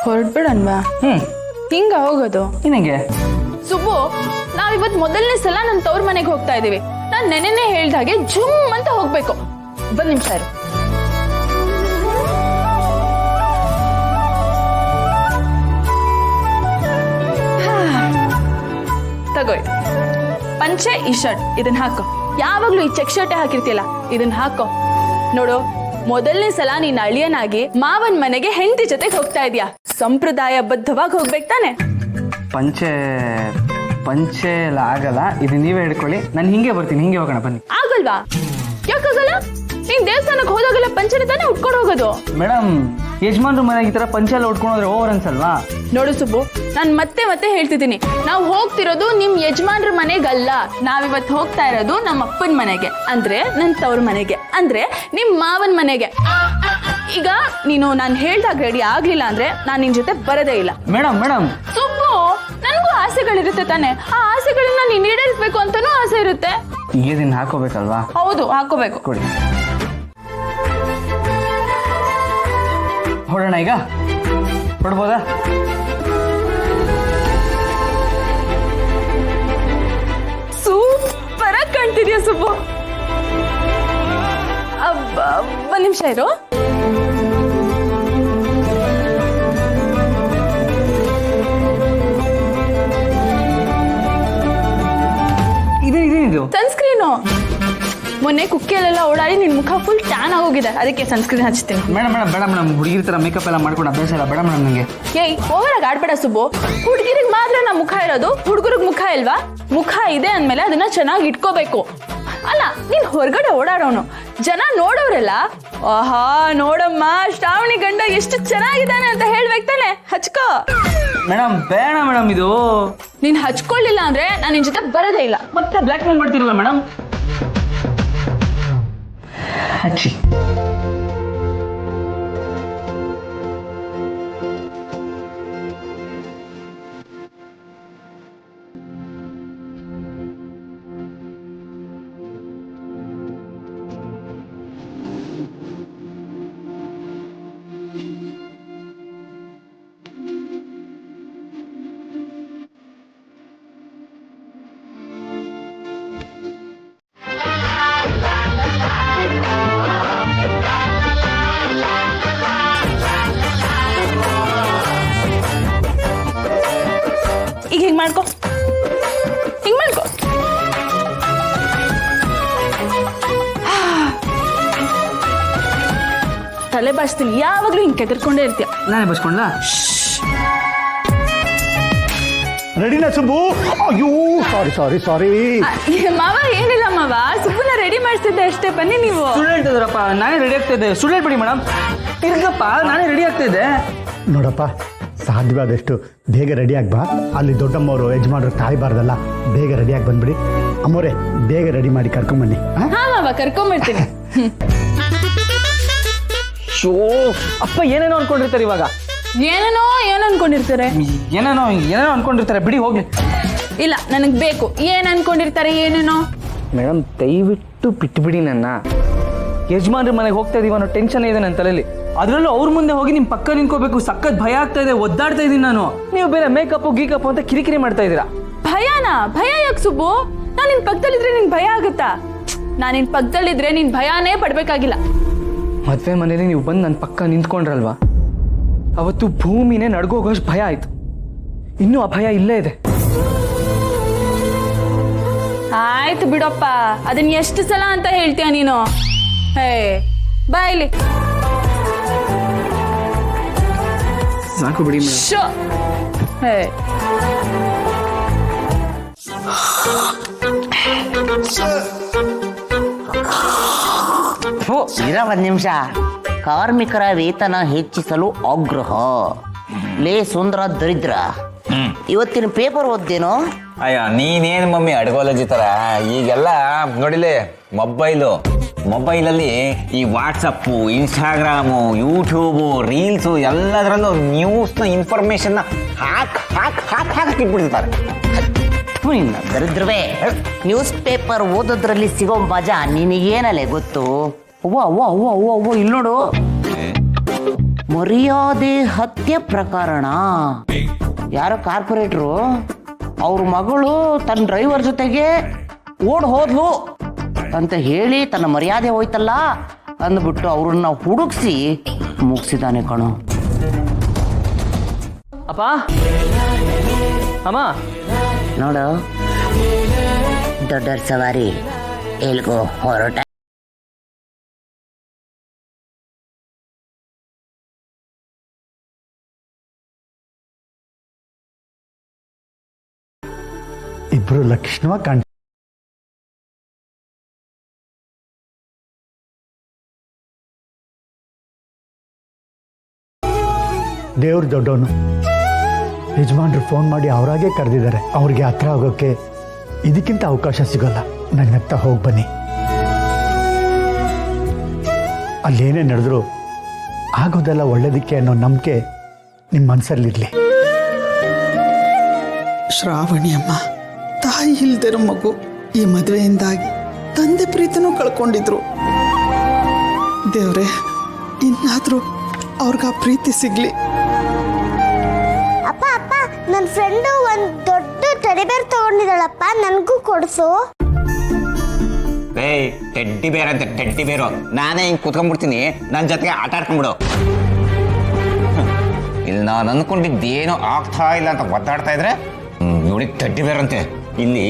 ಹೊರಡ್ಬಿಡನ್ವಾ ಹಿಂಗ ಹೋಗೋದು ನಿನಗೆ ಸುಬ್ಬು ನಾವಿವತ್ ಮೊದಲನೇ ಸಲ ನನ್ನ ತವ್ರ ಮನೆಗೆ ಹೋಗ್ತಾ ಇದೀವಿ. ನಾನ್ ನೆನೆನೆ ಹೇಳ್ದಾಗೆ ಜುಮ್ ಅಂತ ಹೋಗ್ಬೇಕು. ಒಂದ್ ನಿಮಿಷ ಇರು. ತಗೋ ಪಂಚೆ ಈ ಶರ್ಟ್ ಇದನ್ನ ಹಾಕೋ. ಯಾವಾಗ್ಲೂ ಈ ಚೆಕ್ ಶರ್ಟ್ ಹಾಕಿರ್ತಿಯಲ್ಲ ಇದನ್ನ ಹಾಕೋ. ನೋಡು ಮೊದಲನೇ ಸಲ ನೀನ್ ಅಳಿಯನಾಗಿ ಮಾವನ್ ಮನೆಗೆ ಹೆಂಡತಿ ಜೊತೆಗೆ ಹೋಗ್ತಾ ಇದೀಯಾ. ಸಂಪ್ರದಾಯ ಬದ್ಧವಾಗಿ ಹೋಗ್ಬೇಕು ತಾನೆ. ಪಂಚೆ ಪಂಚೆ ಎಲ್ಲ ಆಗಲ್ಲ, ಇದು ನೀವೇ ಹಿಡ್ಕೊಳ್ಳಿ, ನಾನು ಹಿಂಗೆ ಬರ್ತೀನಿ. ಹಿಂಗೆ ಹೋಗೋಣ ಬನ್ನಿ. ಆಗಲ್ವಾ? ಯಾಕಾಗಲ್ಲ? ನೀನ್ ದೇವಸ್ಥಾನಕ್ಕೆ ಹೋದಾಗೆಲ್ಲ ಪಂಚೆನ ತಾನೇ ಉಟ್ಕೊಂಡು ಹೋಗೋದು. ಮೇಡಮ್ ಯಜಮಾನ್ರ ಮನೆಗೆ ಈ ತರ ಪಂಚೆ ಎಲ್ಲ ಉಟ್ಕೊಂಡ್ರೆ ಓವರ್ ಅನ್ಸಲ್ವಾ? ನೋಡು ಸುಬ್ಬು, ನಾನ್ ಮತ್ತೆ ಹೇಳ್ತಿದ್ದೀನಿ, ನಾವು ಹೋಗ್ತಿರೋದು ನಿಮ್ ಯಜಮಾನ್ರ ಮನೆಗಲ್ಲ. ನಾವಿವತ್ ಹೋಗ್ತಾ ಇರೋದು ನಮ್ಮ ಅಪ್ಪನ ಮನೆಗೆ, ಅಂದ್ರೆ ನನ್ ತವ್ರ ಮನೆಗೆ, ಅಂದ್ರೆ ನಿಮ್ ಮಾವನ್ ಮನೆಗೆ. ಈಗ ನೀನು ನಾನು ಹೇಳ್ದಾಗ ರೆಡಿ ಆಗ್ಲಿಲ್ಲ ಅಂದ್ರೆ ನಾನ್ ನಿನ್ ಜೊತೆ ಬರೋದೇ ಇಲ್ಲ. ಮೇಡಮ್ ಸುಬ್ಬು, ನನ್ಗೂ ಆಸೆಗಳಿರುತ್ತೆ ತಾನೆ. ಆ ಆಸೆಗಳನ್ನ ನೀನ್ ಈಡೇರಿಸ್ಬೇಕು ಅಂತಾನೂ ಆಸೆ ಇರುತ್ತೆ. ಈಗ ದಿನ ಹಾಕೋಬೇಕಲ್ವಾ? ಹೌದು, ಹಾಕೋಬೇಕು. ಕೊಡಿ. ಹೊಡೋಣ ಈಗ? ಹೊಡ್ಬೋದಾ? ಸೂಪರ್ ಆಗಿ ಕಾಣ್ತಿದ್ಯಾ ಸುಬ್ಬು. ಒಂದ್ ನಿಮಿಷ ಇರು. ಇದೇನಿದು? ಸನ್ಸ್ಕ್ರೀನು. ಮೊನ್ನೆ ಕುಕ್ಕಿಯಲ್ಲೆಲ್ಲ ಓಡಾಡಿ ನಿನ್ ಮುಖ ಫುಲ್ ಟ್ಯಾನ್ ಆಗೋಗಿದೆ, ಅದಕ್ಕೆ ಸನ್ಸ್ಕ್ರೀನ್ ಹಚ್ತೀನಿ. ಮೇಡಮ್ ಬೇಡ ಮೇಡಮ್, ಹುಡುಗಿರ ತರ ಮೇಕಪ್ ಎಲ್ಲ ಮಾಡ್ಕೊಂಡು ಅಭ್ಯಾಸ ಇಲ್ಲ, ಬೇಡ ಮೇಡಮ್ ನಂಗೆ. ಏಯ್ ಓವರ್ ಆಗಿ ಆಡ್ಬೇಡ ಸುಬ್ಬು. ಹುಡುಗಿರಿಗೆ ಮಾತ್ರ ನಾ ಮುಖ ಇರೋದು, ಹುಡುಗರಿಗೆ ಮುಖ ಇಲ್ವಾ? ಮುಖ ಇದೆ ಅಂದ್ಮೇಲೆ ಅದನ್ನ ಚೆನ್ನಾಗಿ ಇಟ್ಕೋಬೇಕು. ಅಲ್ಲ, ನೀನ್ ಹೊರಗಡೆ ಓಡಾಡೋನು, ಜನ ನೋಡೋರೆಲ್ಲ ಆಹಾ ನೋಡಮ್ಮ ಶ್ರಾವಣಿ ಗಂಡ ಎಷ್ಟು ಚೆನ್ನಾಗಿದ್ದಾನೆ ಅಂತ ಹೇಳ್ಬೇಕು ತಾನೆ. ಹಚ್ಕೋ. ಮೇಡಮ್ ಬೇಡ ಮೇಡಮ್, ಇದು ನೀನ್ ಹಚ್ಕೊಳ್ಳಿಲ್ಲ ಅಂದ್ರೆ ನಾನು ನಿನ್ ಜೊತೆ ಬರೋದೇ ಇಲ್ಲ. ಮತ್ತೆ ಬ್ಲ್ಯಾಕ್ ಮೇಲ್ ಮಾಡ್ತಿರಲ್ಲ ಮೇಡಮ್. ಹಚ್ಚಿ. ಈಗ ಹಿಂಗ್ ಮಾಡ್ಕೊ, ಹಿಂಗ್ ಮಾಡ್ಕೊ. ತಲೆ ಬಾಚ್ತೀನಿ, ಯಾವಾಗ್ಲೂ ಹಿಂಗ್ ಕೆದರ್ಕೊಂಡೇ ಇರ್ತೀಯ. ನಾನೇ ಬಸ್ಕೊಂಡ್ಲಾ? ರೆಡಿನಾ ಸುಬ್ಬು? ಅಯ್ಯೋ ಸಾರಿ. ಮಾವ ಏನಿಲ್ಲ ಮಾವ, ಸುಬ್ಬನ ರೆಡಿ ಮಾಡಿಸ್ತಿದ್ದೆ ಅಷ್ಟೇ. ಬನ್ನಿ ನೀವು. ಸುಳ್ಳು ಹೇಳ್ತಿದ್ರಪ್ಪ, ನಾನೇ ರೆಡಿ ಆಗ್ತಾ ಇದ್ದೆ. ಸುಳ್ಳು ಹೇಳ್ಬೇಡಿ ಮೇಡಮ್. ಇರ್ಗಪ್ಪ, ನಾನೇ ರೆಡಿ ಆಗ್ತಾ ಇದ್ದೆ. ನೋಡಪ್ಪ, ಸಾಧ್ಯವಾದಷ್ಟು ಬೇಗ ರೆಡಿಯಾಗಿ ಬಾ. ಅಲ್ಲಿ ದೊಡ್ಡಮ್ಮವರು ಯಜಮಾನ್ರು ಕಾಯ್ಬಾರ್ದಲ್ಲ, ಬೇಗ ರೆಡಿಯಾಗಿ ಬಂದ್ಬಿಡಿ. ಅಮ್ಮೋರೆ ಬೇಗ ರೆಡಿ ಮಾಡಿ ಕರ್ಕೊಂಬನ್ನಿ. ಹಾ ಮಾವ, ಕರ್ಕೊಂಬರ್ತೀನಿ. ಶೋ ಅಪ್ಪ ಏನೇನೋ ಅನ್ಕೊಂಡಿರ್ತಾರೆ ಇವಾಗ. ಏನೇನೋ ಏನು ಅನ್ಕೊಂಡಿರ್ತಾರೆ. ಏನೇನೋ ಅನ್ಕೊಂಡಿರ್ತಾರೆ, ಬಿಡಿ ಹೋಗ್ಲಿ. ಇಲ್ಲ, ನನಗ್ ಬೇಕು. ಏನ್ ಅನ್ಕೊಂಡಿರ್ತಾರೆ ಏನೇನೋ. ಮೇಡಮ್ ದಯವಿಟ್ಟು ಬಿಟ್ಬಿಡಿ ನನ್ನ. ಯಜಮಾನ್ರ ಮನೆಗೆ ಹೋಗ್ತಾ ಇದೀವಿ ಅನ್ನೋ ಟೆನ್ಷನ್ ಇದೆ ನನ್ನ ತಲೆಯಲ್ಲಿ. ಅದ್ರಲ್ಲೂ ಅವ್ರ ಮುಂದೆ ಹೋಗಿ ನಿಮ್ ಪಕ್ಕ ನಿಂತ್ಕೋಬೇಕು, ಸಖತ್ ಭಯ ಆಗ್ತಾ ಇದೆ, ಒದ್ದಾಡ್ತಾ ಇದೀನಿ ನಾನು. ನೀವು ಬೇರೆ ಮೇಕಪ್ ಗೀಕಪ್ ಅಂತ ಕಿರಿಕಿರಿ ಮಾಡ್ತಾ ಇದೀರಾ. ಭಯನಾ? ಭಯ ಯಾಕೆ ಸುಬ್ಬು? ನಾನ್ ನಿನ್ ಪಕ್ಕದಲ್ಲಿದ್ರೆ ನಿನ್ ಭಯ ಆಗುತ್ತಾ? ನಾನ್ ನಿನ್ ಪಕ್ಕದಲ್ಲಿದ್ರೆ ನೀನ್ ಭಯಾನೇ ಪಡ್ಬೇಕಾಗಿಲ್ಲ. ಮದ್ವೆ ಮನೇಲಿ ನೀವು ಬಂದು ನನ್ನ ಪಕ್ಕ ನಿಂತ್ಕೊಂಡ್ರಲ್ವಾ, ಅವತ್ತು ಭೂಮಿನೇ ನಡ್ಗೋಗೋಷ್ಟು ಭಯ ಆಯ್ತು. ಇನ್ನೂ ಆ ಭಯ ಇಲ್ಲೇ ಇದೆ. ಆಯ್ತು ಬಿಡಪ್ಪ, ಅದನ್ನ ಎಷ್ಟು ಸಲ ಅಂತ ಹೇಳ್ತೀಯ ನೀನು? ಹೇ ಬಾಯ್ಲಿ. ಸಾಕು ಬಿಡಿ ಮೇಡಮ್. ಶೋ ಹೇ ಇರ ಒಂದ್ ನಿಮಿಷ. ಕಾರ್ಮಿಕರ ವೇತನ ಹೆಚ್ಚಿಸಲು ಆಗ್ರಹ. ಲೇ ಸುಂದರ ದರಿದ್ರ, ಇವತ್ತಿನ ಪೇಪರ್ ಓದ್ದೇನೋ? ಅಯ್ಯ ನೀನೇನು ಮಮ್ಮಿ ಅಡ್ಗೋಲಜಿ ತರ ಈಗೆಲ್ಲ ನೋಡಿಲೆ ಮೊಬೈಲಲ್ಲಿ ಈ ವಾಟ್ಸಪ್ಪು, ಇನ್ಸ್ಟಾಗ್ರಾಮು, ಯೂಟ್ಯೂಬು, ರೀಲ್ಸು ಎಲ್ಲದರಲ್ಲೂ ನ್ಯೂಸ್ನ ಇನ್ಫಾರ್ಮೇಶನ್ನ ಹಾಕಿಬಿಡ್ತಾರೆ. ದರಿದ್ರವೇ, ನ್ಯೂಸ್ ಪೇಪರ್ ಓದೋದ್ರಲ್ಲಿ ಸಿಗೋ ಮಜಾ ನಿನಗೇನಲ್ಲೇ ಗೊತ್ತು? ಅವ್ವ ಅವ್ವ ಅವ್ವ ಅವ್ವ ಅವ್ವ, ಇಲ್ಲಿ ನೋಡು. ಮರ್ಯಾದೆ ಹತ್ಯೆ ಪ್ರಕರಣ. ಯಾರೋ ಕಾರ್ಪೊರೇಟ್ರು ಅವ್ರ ಮಗಳು ತನ್ನ ಡ್ರೈವರ್ ಜೊತೆಗೆ ಓಡ್ ಹೋದ್ಲು ಅಂತ ಹೇಳಿ ತನ್ನ ಮರ್ಯಾದೆ ಹೋಯ್ತಲ್ಲ ಅಂದ್ಬಿಟ್ಟು ಅವ್ರನ್ನ ಹುಡುಕ್ಸಿ ಮುಗಿಸಿದಾನೆ ಕಣೋ. ಅಪ್ಪ ಅಮ್ಮ ನೋಡು, ದೊಡ್ಡರ ಸವಾರಿ ಎಲ್ಗೋ ಹೊರಟ. ಇಬ್ರು ಲಕ್ಷಣವಾಗಿ ಕಾಣ್ ದೇವ್ರ ದೊಡ್ಡವನು. ಯಜಮಾನ್ರು ಫೋನ್ ಮಾಡಿ ಅವರಾಗೆ ಕರೆದಿದ್ದಾರೆ. ಅವ್ರಿಗೆ ಹತ್ರ ಆಗೋಕ್ಕೆ ಇದಕ್ಕಿಂತ ಅವಕಾಶ ಸಿಗೋಲ್ಲ. ನಗ್ನಗ್ತಾ ಹೋಗಿ ಬನ್ನಿ. ಅಲ್ಲೇನೇ ನಡೆದ್ರು ಆಗೋದೆಲ್ಲ ಒಳ್ಳೇದಕ್ಕೆ ಅನ್ನೋ ನಂಬಿಕೆ ನಿಮ್ಮ ಮನಸ್ಸಲ್ಲಿರಲಿ. ಶ್ರಾವಣಿ ಅಮ್ಮ, ತಾಯಿ ಇಲ್ದಿರೋ ಮಗು ಈ ಮದುವೆಯಿಂದಾಗಿ ತಂದೆ ಪ್ರೀತಿನೂ ಕಳ್ಕೊಂಡಿದ್ರು. ದೇವ್ರೆ, ಇನ್ನಾದ್ರೂ ಅವ್ರಿಗೆ ಆ ಪ್ರೀತಿ ಸಿಗ್ಲಿ. ಅಪ್ಪ ಅಪ್ಪ, ನನ್ನ ಫ್ರೆಂಡು ಒಂದು ದೊಡ್ಡ ಟೆಡಿಬೇರ್ ತಗೊಂಡಿದ್ದಾಳಪ್ಪ, ನನಗೂ ಕೊಡಿಸು. ಏಯ್ ಟೆಡ್ಡಿ ಬೇರ್ ಅಂತ ಟೆಡ್ಡಿ ಬೇರು ನಾನೇ ಹಿಂಗೆ ಕುತ್ಕೊಂಡ್ಬಿಡ್ತೀನಿ, ನನ್ನ ಜೊತೆಗೆ ಆಟ ಆಡ್ಕೊಂಡ್ಬಿಡು. ಇಲ್ಲಿ ನಾನು ಅಂದ್ಕೊಂಡಿದ್ದೇನೋ ಆಗ್ತಾ ಇಲ್ಲ ಅಂತ ಒದ್ದಾಡ್ತಾ ಇದ್ರೆ ನೋಡಿ ಟೆಡ್ಡಿ ಬೇರ್ ಅಂತೆ. ಇಲ್ಲಿ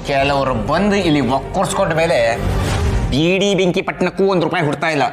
ಕೆಲವರು ಬಂದು ಇಲ್ಲಿ ಒಕ್ಕೊರ್ಸ್ಕೊಂಡ ಮೇಲೆ ಬೀಡಿ ಬೆಂಕಿ ಪಟ್ಟಣಕ್ಕೂ ₹1 ಹುಡ್ತಾ ಇಲ್ಲ.